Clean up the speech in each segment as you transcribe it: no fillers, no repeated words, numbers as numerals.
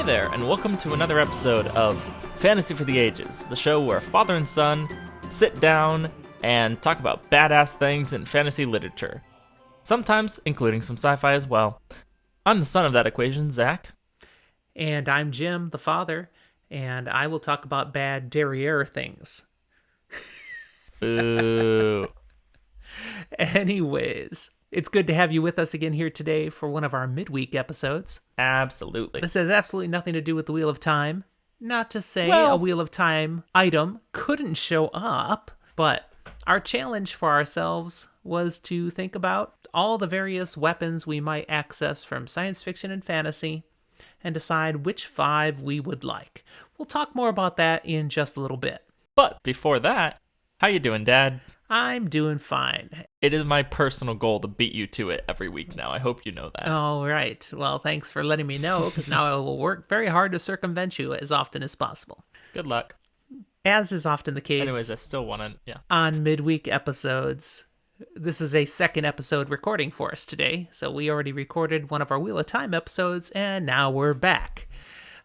there, and welcome to another episode of Fantasy for the Ages, the show where father and son sit down and talk about badass things in fantasy literature, sometimes including some sci-fi as well. I'm the son of that equation, Zach. And I'm Jim, the father, and I will talk about bad derriere things. Ooh. Anyways, it's good to have you with us again here today for one of our midweek episodes. Absolutely. This has absolutely nothing to do with the Wheel of Time. Not to say Well, a Wheel of Time item couldn't show up, but our challenge for ourselves was to think about all the various weapons we might access from science fiction and fantasy and decide which 5 we would like. We'll talk more about that in just a little bit. but before that, how you doing, Dad? I'm doing fine. It is my personal goal to beat you to it every week now. I hope you know that. All right. Well, thanks for letting me know, because now I will work very hard to circumvent you as often as possible. Good luck. As is often the case Anyways, I still want to, yeah. on midweek episodes, this is a second episode recording for us today. So we already recorded one of our Wheel of Time episodes, and now we're back.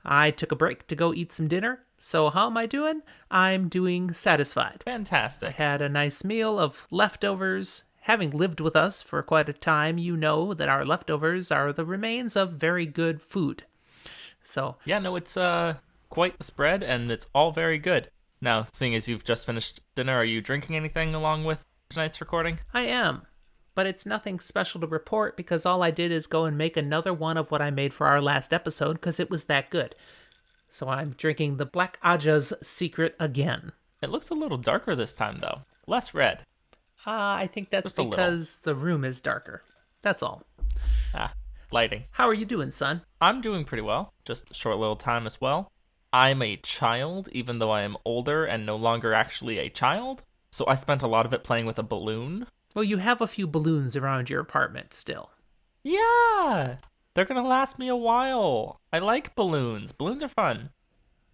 I took a break to go eat some dinner. So how am I doing? I'm doing satisfied. I Fantastic. had a nice meal of leftovers. Having lived with us for quite a time, you know that our leftovers are the remains of very good food. So, Yeah, no, it's quite the spread, and it's all very good. Now, seeing as you've just finished dinner, are you drinking anything along with tonight's recording? I am. But it's nothing special to report because all I did is go and make another one of what I made for our last episode because it was that good. So I'm drinking the Black Aja's Secret again. It looks a little darker this time, though. Less red. I think that's Just a little. because the room is darker. That's all. Lighting. How are you doing, son? I'm doing pretty well. Just a short little time as well. I'm a child, even though I am older and no longer actually a child. So I spent a lot of it playing with a balloon. Well, you have a few balloons around your apartment still. Yeah! They're gonna last me a while. I like balloons. Balloons are fun.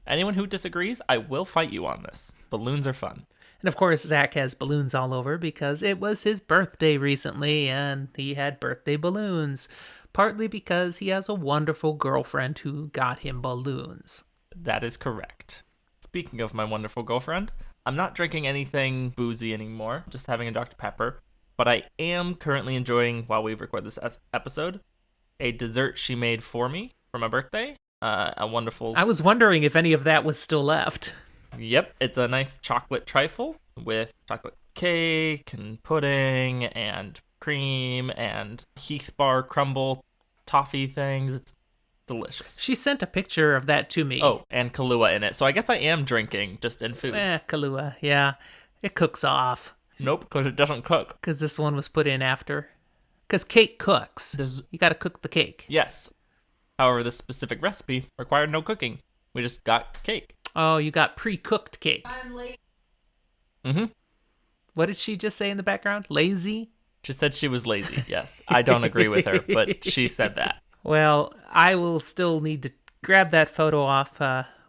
Anyone who disagrees, I will fight you on this. Balloons are fun. And of course, Zach has balloons all over because it was his birthday recently and he had birthday balloons. Partly because he has a wonderful girlfriend who got him balloons. That is correct. Speaking of my wonderful girlfriend, I'm not drinking anything boozy anymore, just having a Dr. Pepper. But I am currently enjoying, while we record this episode, a dessert she made for me for my birthday. A wonderful... I was wondering if any of that was still left. Yep, it's a nice chocolate trifle with chocolate cake and pudding and cream and Heath bar crumble toffee things. It's delicious. She sent a picture of that to me. Oh, and Kahlua in it. So I guess I am drinking just in food. Kahlua, yeah. It cooks off. Nope, because it doesn't cook. Because this one was put in after. Because cake cooks. You gotta cook the cake. Yes. However, this specific recipe required no cooking. We just got cake. Oh, you got pre-cooked cake. I'm late. Mm-hmm. What did she just say in the background? Lazy? She said she was lazy, yes. I don't agree with her, but she said that. Well, I will still need to grab that photo off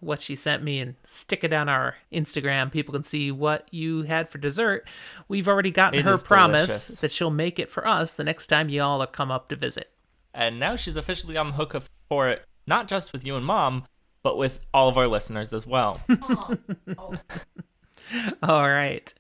what she sent me and stick it on our Instagram. People can see what you had for dessert. We've already gotten It her is promise delicious. that she'll make it for us the next time y'all come up to visit. And now she's officially on the hook for it, not just with you and Mom, but with all of our listeners as well. All right.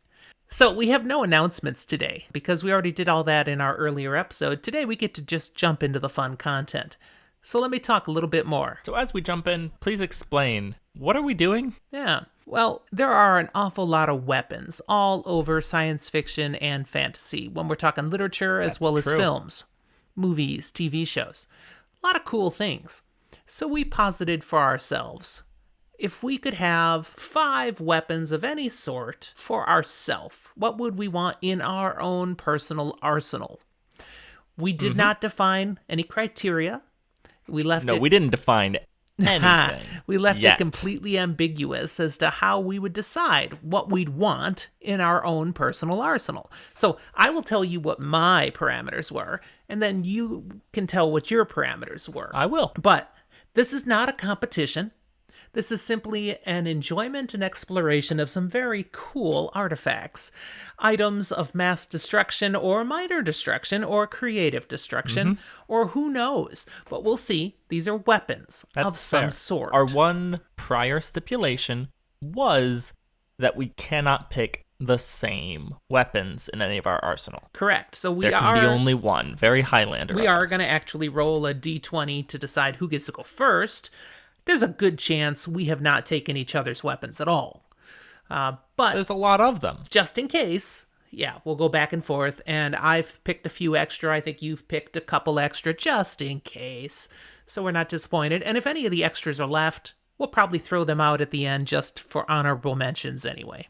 So we have no announcements today because we already did all that in our earlier episode. Today we get to just jump into the fun content. So let me talk a little bit more. So as we jump in, please explain, what are we doing? Yeah. Well, there are an awful lot of weapons all over science fiction and fantasy when we're talking literature as That's well as true. films, movies, TV shows. A lot of cool things. So we posited for ourselves, if we could have 5 weapons of any sort for ourselves, what would we want in our own personal arsenal? We did not define any criteria. We left No, it we didn't define anything. we left yet. it completely ambiguous as to how we would decide what we'd want in our own personal arsenal. So I will tell you what my parameters were, and then you can tell what your parameters were. I will. But this is not a competition. This is simply an enjoyment and exploration of some very cool artifacts. Items of mass destruction or minor destruction or creative destruction, or who knows. But we'll see. These are weapons of some fair. sort. Our one prior stipulation was that we cannot pick the same weapons in any of our arsenal. Correct. So There can be only one. Very Highlander. We are going to actually roll a d20 to decide who gets to go first. There's a good chance we have not taken each other's weapons at all. But there's a lot of them. Just in case, yeah, we'll go back and forth. And I've picked a few extra. I think you've picked a couple extra just in case. So we're not disappointed. And if any of the extras are left, we'll probably throw them out at the end just for honorable mentions anyway.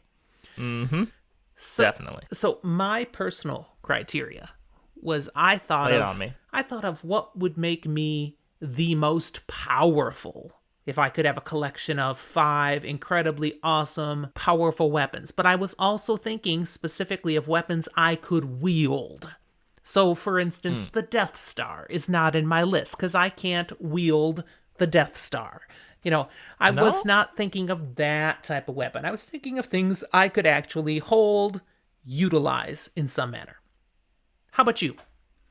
Definitely. So my personal criteria was I thought of what would make me the most powerful if I could have a collection of 5 incredibly awesome, powerful weapons. But I was also thinking specifically of weapons I could wield. So, for instance, the Death Star is not in my list because I can't wield the Death Star. I was not thinking of that type of weapon. I was thinking of things I could actually hold, utilize in some manner. How about you?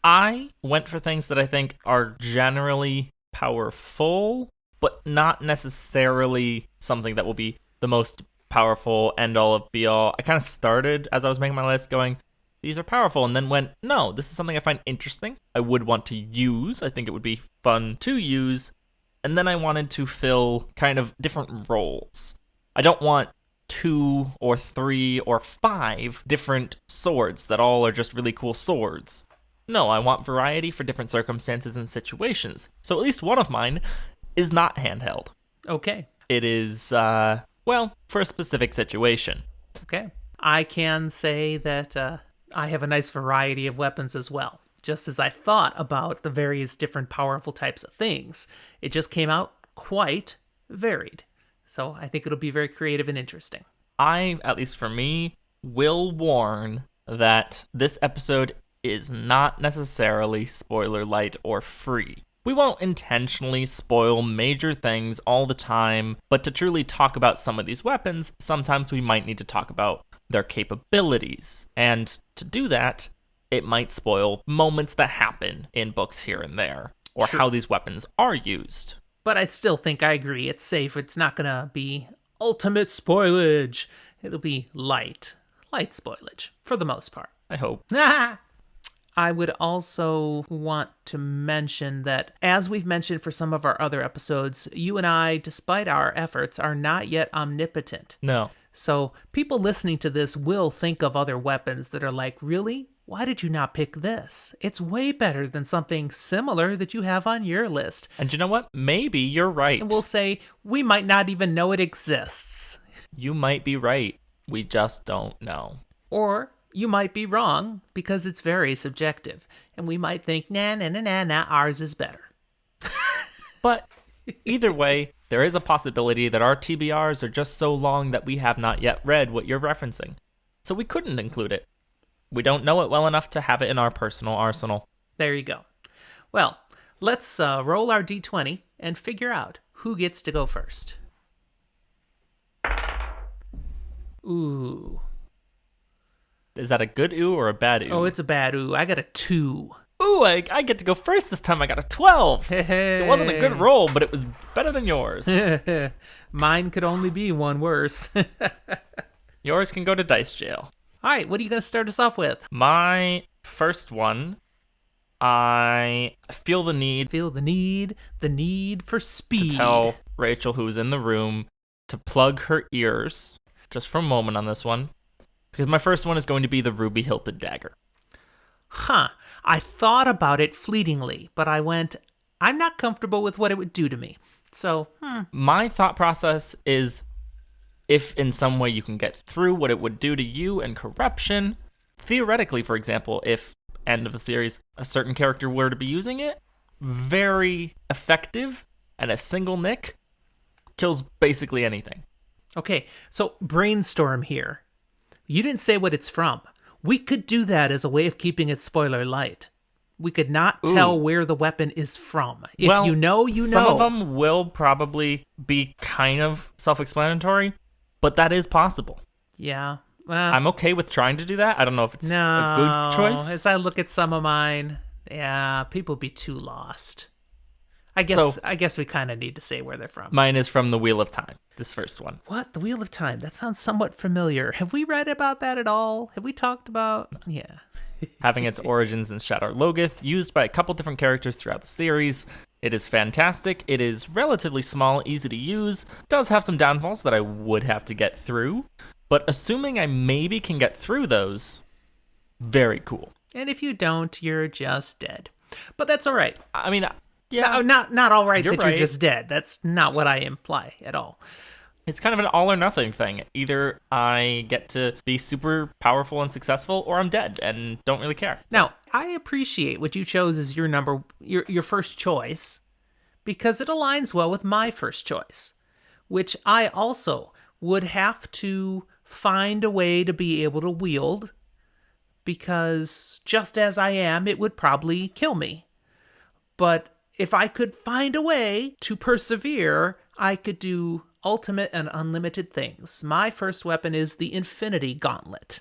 I went for things that I think are generally powerful, but not necessarily something that will be the most powerful end-all of be-all. I kind of started, as I was making my list, going, these are powerful, and then went, no, this is something I find interesting. I would want to use. I think it would be fun to use. And then I wanted to fill kind of different roles. I don't want 2 or 3 or 5 different swords that all are just really cool swords. No, I want variety for different circumstances and situations. So at least one of mine is not handheld. Okay. It is, for a specific situation. Okay. I can say that I have a nice variety of weapons as well. Just as I thought about the various different powerful types of things, it just came out quite varied. So I think it'll be very creative and interesting. I, at least for me, will warn that this episode is not necessarily spoiler light or free. We won't intentionally spoil major things all the time, but to truly talk about some of these weapons, sometimes we might need to talk about their capabilities. And to do that, it might spoil moments that happen in books here and there, or how these weapons are used. But I still think I agree. It's safe. It's not going to be ultimate spoilage. It'll be light spoilage, for the most part. I hope. I would also want to mention that, as we've mentioned for some of our other episodes, you and I, despite our efforts, are not yet omnipotent. No. So people listening to this will think of other weapons that are like, really? Why did you not pick this? It's way better than something similar that you have on your list. And you know what? Maybe you're right. And we'll say, we might not even know it exists. You might be right. We just don't know. Or you might be wrong because it's very subjective. And we might think, nah, ours is better. But either way, there is a possibility that our TBRs are just so long that we have not yet read what you're referencing. So we couldn't include it. We don't know it well enough to have it in our personal arsenal. There you go. Well, let's roll our d20 and figure out who gets to go first. Ooh. Is that a good ooh or a bad ooh? Oh, it's a bad ooh. I got a 2. Ooh, I get to go first this time. I got a 12. Hey. It wasn't a good roll, but it was better than yours. Mine could only be one worse. Yours can go to dice jail. All right, what are you going to start us off with? My first one, I feel the need for speed. To tell Rachel, who's in the room, to plug her ears, just for a moment on this one, because my first one is going to be the ruby-hilted dagger. Huh. I thought about it fleetingly, but I went, I'm not comfortable with what it would do to me. So, My thought process is, if in some way you can get through what it would do to you and corruption, theoretically, for example, if, end of the series, a certain character were to be using it, very effective, and a single nick kills basically anything. Okay, so brainstorm here. You didn't say what it's from. We could do that as a way of keeping it spoiler light. We could not Ooh. tell where the weapon is from. If well, you know, you know. Some of them will probably be kind of self-explanatory, but that is possible. Yeah. I'm okay with trying to do that. I don't know if it's No, a good choice. As I look at some of mine, yeah, people be too lost. I guess we kind of need to say where they're from. Mine is from the Wheel of Time, this first one. What? The Wheel of Time? That sounds somewhat familiar. Have we read about that at all? Have we talked about? Yeah. Having its origins in Shadar Logoth, used by a couple different characters throughout the series. It is fantastic. It is relatively small, easy to use. Does have some downfalls that I would have to get through. But assuming I maybe can get through those, very cool. And if you don't, you're just dead. But that's all right. I mean, yeah. No, not all right You're that right. you're just dead. That's not what I imply at all. It's kind of an all or nothing thing. Either I get to be super powerful and successful, or I'm dead and don't really care. Now, I appreciate what you chose as your first choice, because it aligns well with my first choice, which I also would have to find a way to be able to wield, because just as I am, it would probably kill me. But if I could find a way to persevere, I could do ultimate and unlimited things. My first weapon is the Infinity Gauntlet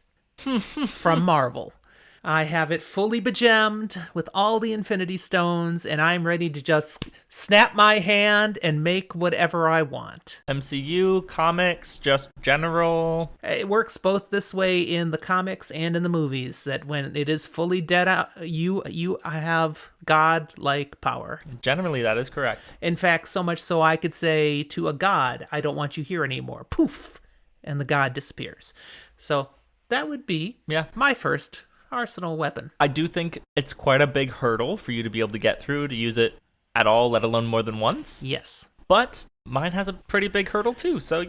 from Marvel. I have it fully begemmed with all the Infinity Stones, and I'm ready to just snap my hand and make whatever I want. MCU, comics, just general. It works both this way in the comics and in the movies, that when it is fully dead out, you have god-like power. Generally, that is correct. In fact, so much so I could say to a god, I don't want you here anymore. Poof! And the god disappears. So that would be my first arsenal weapon. I do think it's quite a big hurdle for you to be able to get through, to use it at all, let alone more than once. Yes. But mine has a pretty big hurdle too, so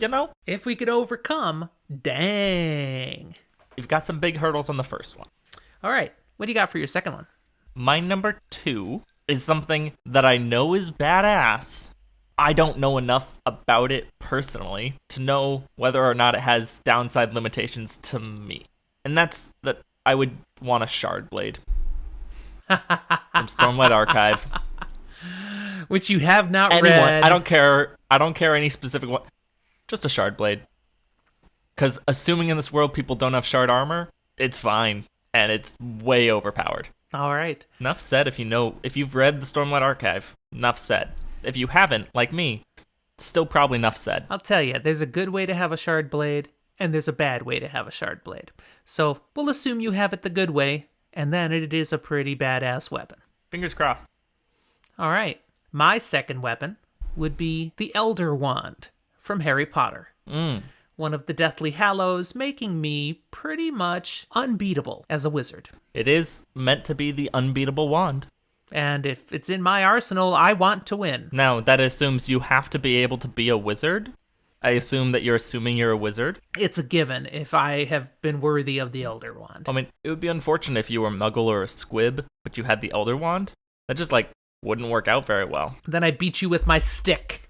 if we could overcome, dang. You've got some big hurdles on the first one. All right, what do you got for your second one? My number 2 is something that I know is badass. I don't know enough about it personally to know whether or not it has downside limitations to me. And that's that I would want a shard blade from Stormlight Archive. Which you have not read. I don't care any specific one. Just a shard blade. Because assuming in this world people don't have shard armor, it's fine. And it's way overpowered. All right. Enough said if you've read the Stormlight Archive. Enough said. If you haven't, like me, still probably enough said. I'll tell you, there's a good way to have a shard blade, and there's a bad way to have a shard blade. So we'll assume you have it the good way, and then it is a pretty badass weapon. Fingers crossed. All right. My second weapon would be the Elder Wand from Harry Potter. One of the Deathly Hallows, making me pretty much unbeatable as a wizard. It is meant to be the unbeatable wand. And if it's in my arsenal, I want to win. Now, that assumes you have to be able to be a wizard. I assume that you're assuming you're a wizard. It's a given if I have been worthy of the Elder Wand. I mean, it would be unfortunate if you were a muggle or a squib, but you had the Elder Wand. That just, wouldn't work out very well. Then I beat you with my stick.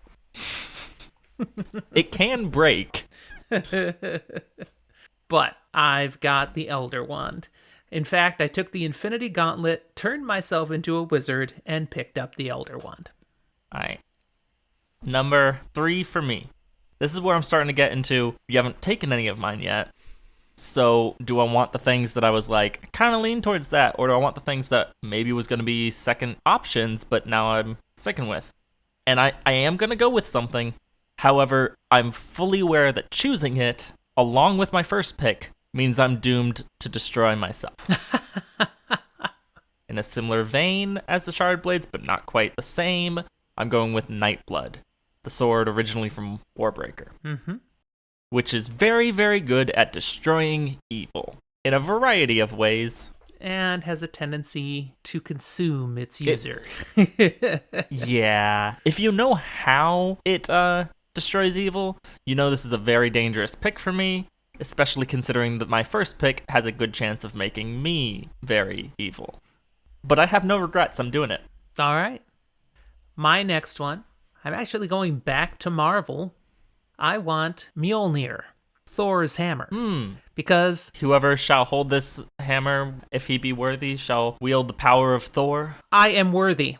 It can break. But I've got the Elder Wand. In fact, I took the Infinity Gauntlet, turned myself into a wizard, and picked up the Elder Wand. All right. Number 3 for me. This is where I'm starting to get into, you haven't taken any of mine yet. So do I want the things that I was like, kind of lean towards that, or do I want the things that maybe was going to be second options, but now I'm sticking with? And I am going to go with something. However, I'm fully aware that choosing it, along with my first pick, means I'm doomed to destroy myself. In a similar vein as the Shard Blades, but not quite the same, I'm going with Nightblood, the sword originally from Warbreaker. Which is very, very good at destroying evil in a variety of ways. And has a tendency to consume its user. Yeah. If you know how it destroys evil, you know this is a very dangerous pick for me, especially considering that my first pick has a good chance of making me very evil. But I have no regrets, I'm doing it. All right. My next one, I'm actually going back to Marvel. I want Mjolnir Thors Hammer. Because Whoever shall hold this hammer, if he be worthy, shall wield the power of Thor. I am worthy.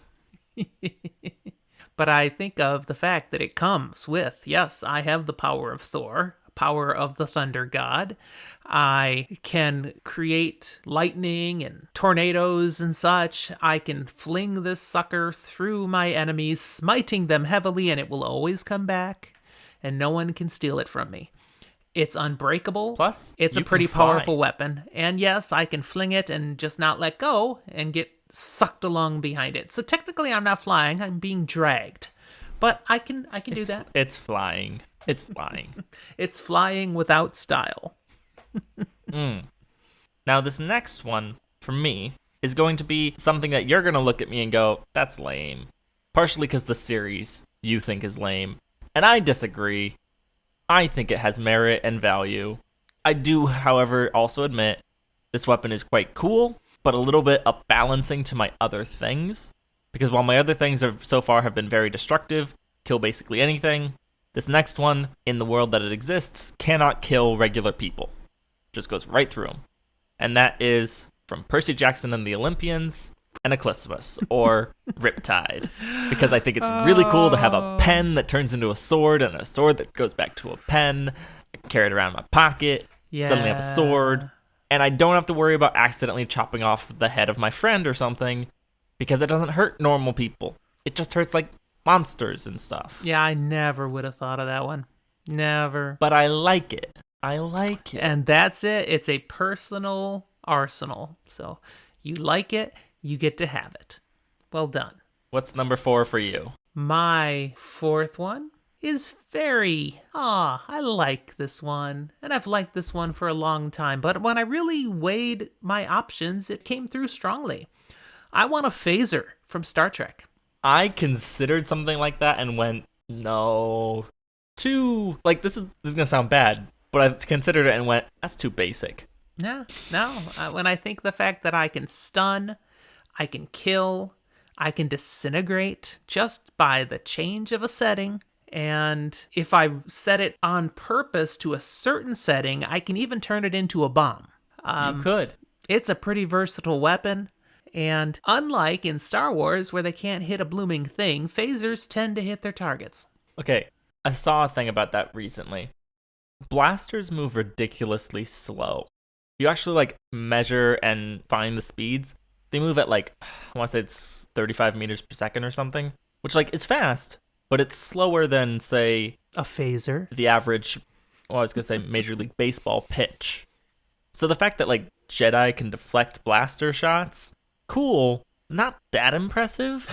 But I think of the fact that it comes with, yes, I have the power of Thor, power of the thunder god. I can create lightning and tornadoes and such. I can fling this sucker through my enemies, smiting them heavily, and it will always come back, and no one can steal it from me. It's unbreakable. Plus, it's a you pretty can fly. powerful weapon. And yes, I can fling it and just not let go and get sucked along behind it. So technically I'm not flying, I'm being dragged. But I can do that. It's flying. It's flying. It's flying without style. Now, this next one, for me, is going to be something that you're going to look at me and go, that's lame. Partially because the series you think is lame. And I disagree. I think it has merit and value. I do, however, also admit this weapon is quite cool, but a little bit up-balancing to my other things. Because while my other things so far have been very destructive, kill basically anything, this next one, in the world that it exists, cannot kill regular people. Just goes right through them. And that is from Percy Jackson and the Olympians, and Eclipsmus, or Riptide. Because I think it's really cool to have a pen that turns into a sword, and a sword that goes back to a pen. I can carry it around in my pocket, suddenly have a sword, and I don't have to worry about accidentally chopping off the head of my friend or something, because it doesn't hurt normal people. It just hurts, like, monsters and stuff. Yeah, I never would have thought of that one. Never. But I like it. I like it. And that's it. It's a personal arsenal. So you like it, you get to have it. Well done. What's number 4 for you? My fourth one is I like this one. And I've liked this one for a long time. But when I really weighed my options, it came through strongly. I want a phaser from Star Trek. I considered something like that and went, no. Too, like, this is going to sound bad, but I considered it and went, that's too basic. No. When I think the fact that I can stun, I can kill, I can disintegrate just by the change of a setting. And if I set it on purpose to a certain setting, I can even turn it into a bomb. You could. It's a pretty versatile weapon. And unlike in Star Wars, where they can't hit a blooming thing, phasers tend to hit their targets. Okay, I saw a thing about that recently. Blasters move ridiculously slow. If you actually, like, measure and find the speeds, they move at, like, I want to say it's 35 meters per second or something, which, like, it's fast, but it's slower than, say, a phaser. The average, I was going to say Major League Baseball pitch. So the fact that, like, Jedi can deflect blaster shots, cool, not that impressive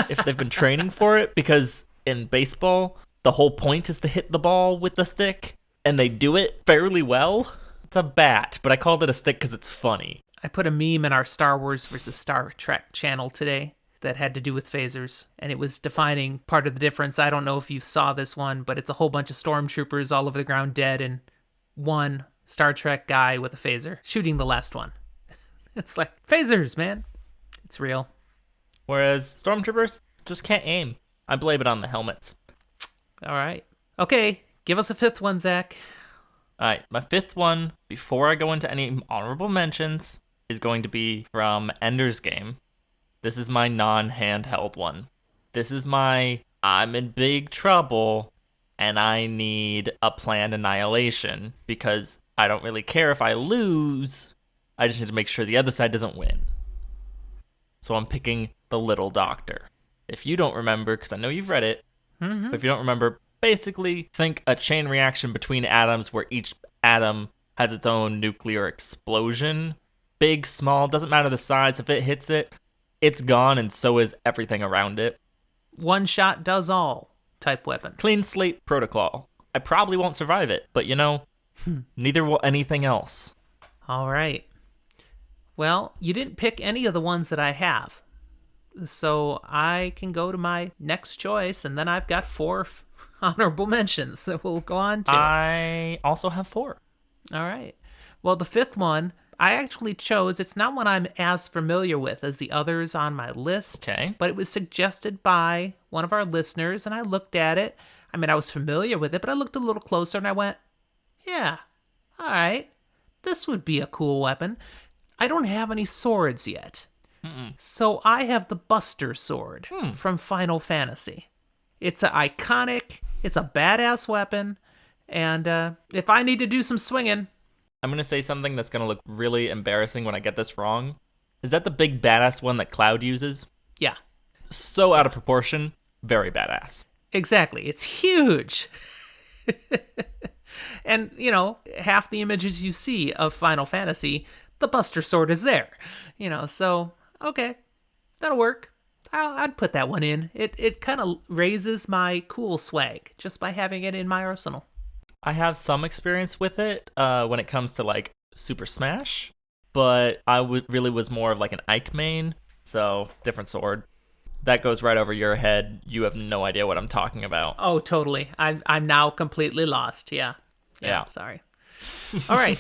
if they've been training for it, because in baseball, the whole point is to hit the ball with the stick, and they do it fairly well. It's a bat, but I called it a stick because it's funny. I put a meme in our Star Wars versus Star Trek channel today that had to do with phasers, and it was defining part of the difference. I don't know if you saw this one, but it's a whole bunch of stormtroopers all over the ground dead, and one Star Trek guy with a phaser shooting the last one. It's like, phasers, man. It's real. Whereas stormtroopers just can't aim. I blame it on the helmets. All right. Okay, give us a fifth one, Zach. All right, my fifth one, before I go into any honorable mentions, is going to be from Ender's Game. This is my non-handheld one. This is my, I'm in big trouble, and I need a planned annihilation, because I don't really care if I lose, I just need to make sure the other side doesn't win. So I'm picking The Little Doctor. If you don't remember, because I know you've read it, but if you don't remember, basically think a chain reaction between atoms where each atom has its own nuclear explosion. Big, small, doesn't matter the size. If it hits it, it's gone, and so is everything around it. One shot does all type weapon. Clean slate protocol. I probably won't survive it, but neither will anything else. All right. Well, you didn't pick any of the ones that I have. So I can go to my next choice, and then I've got 4 honorable mentions that we'll go on to. I also have 4. All right. Well, the fifth one, I actually chose, it's not one I'm as familiar with as the others on my list. Okay. But it was suggested by one of our listeners, and I looked at it. I mean, I was familiar with it, but I looked a little closer, and I went, yeah, All right, this would be a cool weapon. I don't have any swords yet. So I have the Buster Sword from Final Fantasy. It's iconic, it's a badass weapon, and if I need to do some swinging... I'm going to say something that's going to look really embarrassing when I get this wrong. Is that the big badass one that Cloud uses? Yeah. So out of proportion, very badass. Exactly. It's huge. And, half the images you see of Final Fantasy, the Buster Sword is there. So, okay, that'll work. I'd put that one in. It kind of raises my cool swag just by having it in my arsenal. I have some experience with it when it comes to, like, Super Smash, but I really was more of, like, an Ike main, so different sword. That goes right over your head. You have no idea what I'm talking about. Oh, totally. I'm now completely lost. Yeah. Sorry. All right.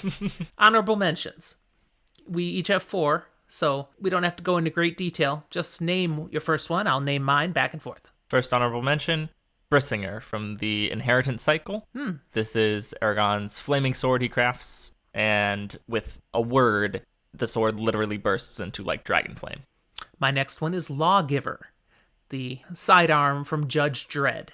Honorable mentions. We each have 4, so we don't have to go into great detail. Just name your first one. I'll name mine back and forth. First honorable mention, Brissinger from the Inheritance Cycle. This is Aragon's flaming sword he crafts, and with a word, the sword literally bursts into, like, dragon flame. My next one is Lawgiver, the sidearm from Judge Dredd.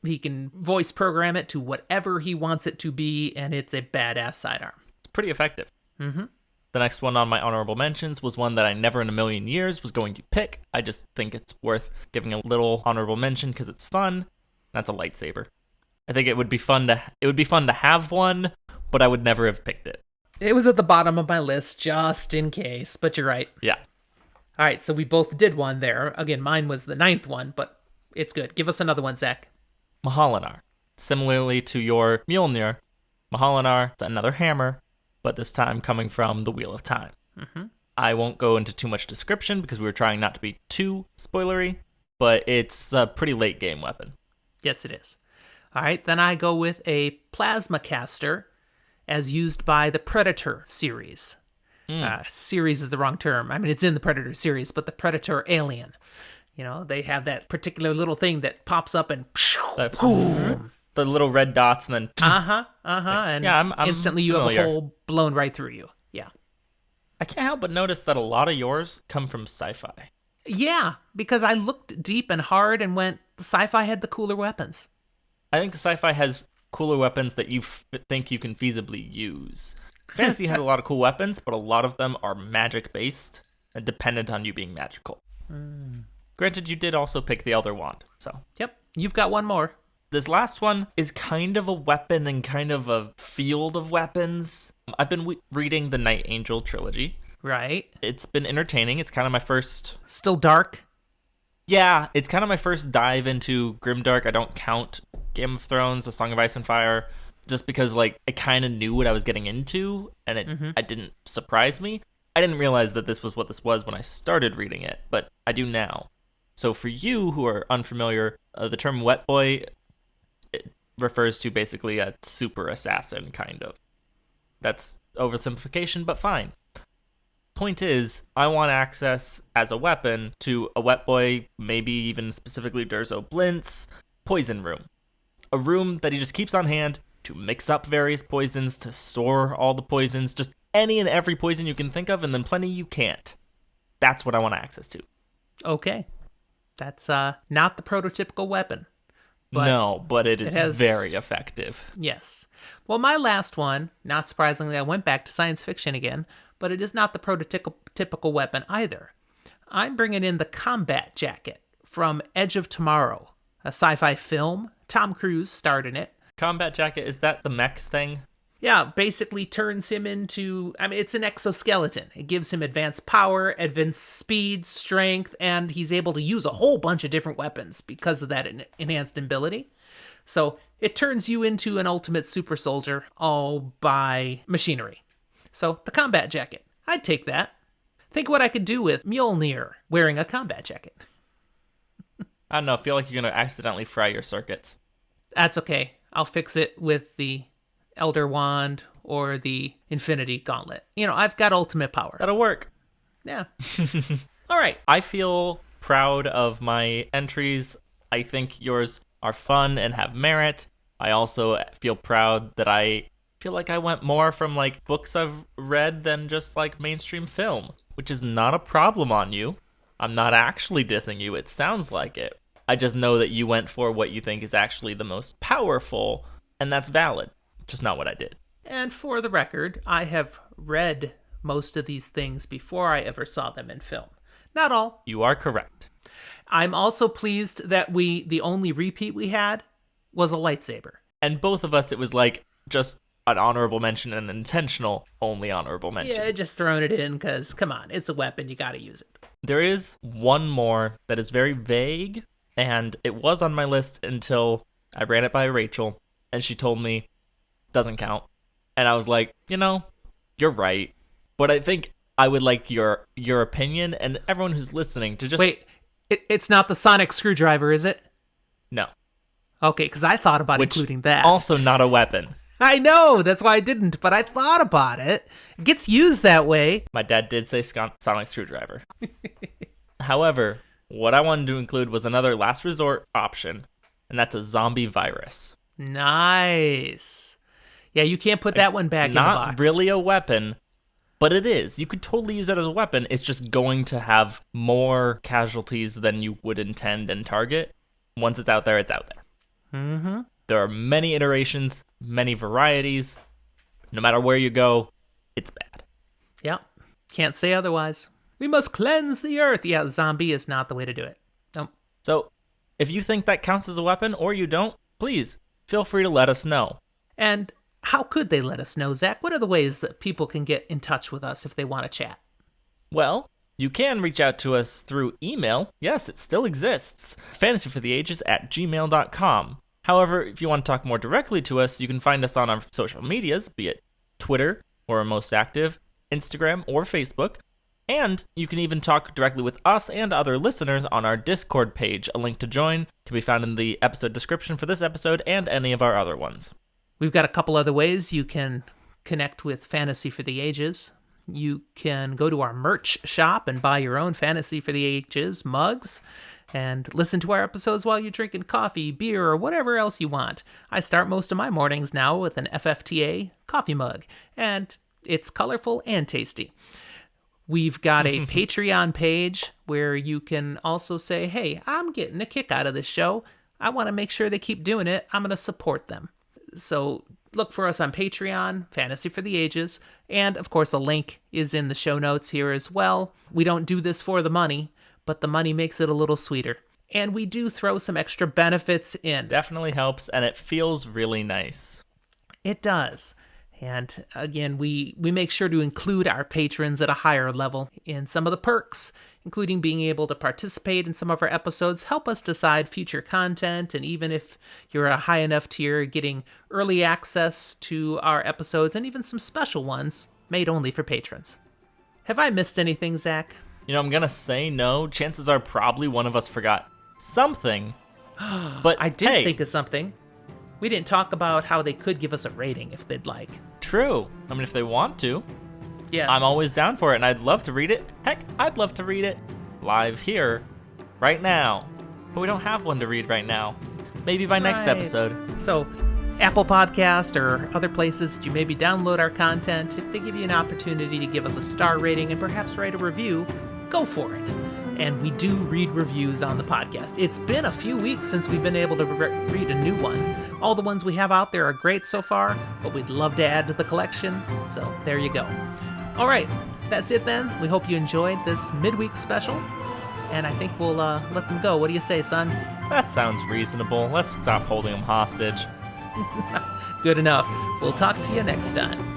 He can voice program it to whatever he wants it to be, and it's a badass sidearm. It's pretty effective. The next one on my honorable mentions was one that I never in a million years was going to pick. I just think it's worth giving a little honorable mention because it's fun. That's a lightsaber. I think it would be fun to have one, but I would never have picked it. It was at the bottom of my list just in case, but you're right. Yeah. All right, so we both did one there. Again, mine was the 9th one, but it's good. Give us another one, Zach. Mahalinar. Similarly to your Mjolnir, Mahalinar is another hammer, but this time coming from the Wheel of Time. I won't go into too much description because we were trying not to be too spoilery, but it's a pretty late game weapon. Yes, it is. All right, then I go with a plasma caster as used by the Predator series. Series is the wrong term. I mean, it's in the Predator series, but the Predator alien. They have that particular little thing that pops up and... The little red dots and then... And yeah, I'm instantly you familiar. have a hole blown right through you. Yeah. I can't help but notice that a lot of yours come from sci-fi. Yeah, because I looked deep and hard and went, the sci-fi had the cooler weapons. I think the sci-fi has cooler weapons that you think you can feasibly use. Fantasy has a lot of cool weapons, but a lot of them are magic-based and dependent on you being magical. Granted, you did also pick the Elder Wand, so... Yep, you've got one more. This last one is kind of a weapon and kind of a field of weapons. I've been reading the Night Angel trilogy. Right. It's been entertaining. It's kind of my first... Still dark? Yeah, it's kind of my first dive into grimdark. I don't count Game of Thrones, A Song of Ice and Fire, just because, like, I kind of knew what I was getting into, and it didn't surprise me. I didn't realize that this was what this was when I started reading it, but I do now. So for you who are unfamiliar, the term Wet Boy... it refers to basically a super assassin, kind of. That's oversimplification, but fine. Point is, I want access as a weapon to a Wet Boy, maybe even specifically Durzo Blint's poison room. A room that he just keeps on hand to mix up various poisons, to store all the poisons, just any and every poison you can think of, and then plenty you can't. That's what I want access to. Okay. That's not the prototypical weapon. But it is very effective. Yes. Well, my last one, not surprisingly, I went back to science fiction again, but it is not the prototypical weapon either. I'm bringing in the combat jacket from Edge of Tomorrow, a sci-fi film. Tom Cruise starred in it. Combat jacket, is that the mech thing? Yeah, basically turns him into... I mean, it's an exoskeleton. It gives him advanced power, advanced speed, strength, and he's able to use a whole bunch of different weapons because of that enhanced ability. So it turns you into an ultimate super soldier all by machinery. So the combat jacket, I'd take that. Think what I could do with Mjolnir wearing a combat jacket. I don't know, I feel like you're going to accidentally fry your circuits. That's okay. I'll fix it with the Elder Wand or the Infinity Gauntlet. I've got ultimate power. That'll work. Yeah. All right. I feel proud of my entries. I think yours are fun and have merit. I also feel proud that I feel like I went more from like books I've read than just like mainstream film, which is not a problem on you. I'm not actually dissing you. It sounds like it. I just know that you went for what you think is actually the most powerful, and that's valid. Just not what I did. And for the record, I have read most of these things before I ever saw them in film. Not all. You are correct. I'm also pleased that the only repeat we had was a lightsaber. And both of us, it was like just an honorable mention and an intentional only honorable mention. Yeah, just throwing it in because, come on, it's a weapon. You got to use it. There is one more that is very vague, and it was on my list until I ran it by Rachel, and she told me, doesn't count. And I was like, you're right. But I think I would like your opinion and everyone who's listening to just... Wait, it's not the sonic screwdriver, is it? No. Okay, because I thought about including that. Also not a weapon. I know, that's why I didn't, but I thought about it. It gets used that way. My dad did say sonic screwdriver. However, what I wanted to include was another last resort option, and that's a zombie virus. Nice. Yeah, you can't put that one back in the box. Not really a weapon, but it is. You could totally use it as a weapon. It's just going to have more casualties than you would intend and target. Once it's out there, it's out there. Mm-hmm. There are many iterations, many varieties. No matter where you go, it's bad. Yep. Can't say otherwise. We must cleanse the earth. Yeah, zombie is not the way to do it. Nope. So, if you think that counts as a weapon or you don't, please feel free to let us know. And how could they let us know, Zach? What are the ways that people can get in touch with us if they want to chat? Well, you can reach out to us through email. Yes, it still exists. FantasyForTheAges@gmail.com. However, if you want to talk more directly to us, you can find us on our social medias, be it Twitter, where we're most active, Instagram, or Facebook. And you can even talk directly with us and other listeners on our Discord page. A link to join can be found in the episode description for this episode and any of our other ones. We've got a couple other ways you can connect with Fantasy for the Ages. You can go to our merch shop and buy your own Fantasy for the Ages mugs and listen to our episodes while you're drinking coffee, beer, or whatever else you want. I start most of my mornings now with an FFTA coffee mug, and it's colorful and tasty. We've got a Patreon page where you can also say, hey, I'm getting a kick out of this show. I want to make sure they keep doing it. I'm going to support them. So look for us on Patreon, Fantasy for the Ages, and of course a link is in the show notes here as well. We don't do this for the money, but the money makes it a little sweeter. And we do throw some extra benefits in. Definitely helps, and it feels really nice. It does. And again, we make sure to include our patrons at a higher level in some of the perks, including being able to participate in some of our episodes, help us decide future content, and even if you're a high enough tier, getting early access to our episodes, and even some special ones made only for patrons. Have I missed anything, Zach? I'm going to say no. Chances are probably one of us forgot something. But I did think of something. We didn't talk about how they could give us a rating if they'd like. True. I mean, if they want to. Yes. I'm always down for it, and I'd love to read it. Heck, I'd love to read it live here, right now. But we don't have one to read right now. Maybe by next episode. So, Apple Podcast or other places that you maybe download our content, if they give you an opportunity to give us a star rating and perhaps write a review, go for it. And we do read reviews on the podcast. It's been a few weeks since we've been able to read a new one. All the ones we have out there are great so far, but we'd love to add to the collection. So there you go. All right, that's it then. We hope you enjoyed this midweek special. And I think we'll let them go. What do you say, son? That sounds reasonable. Let's stop holding them hostage. Good enough. We'll talk to you next time.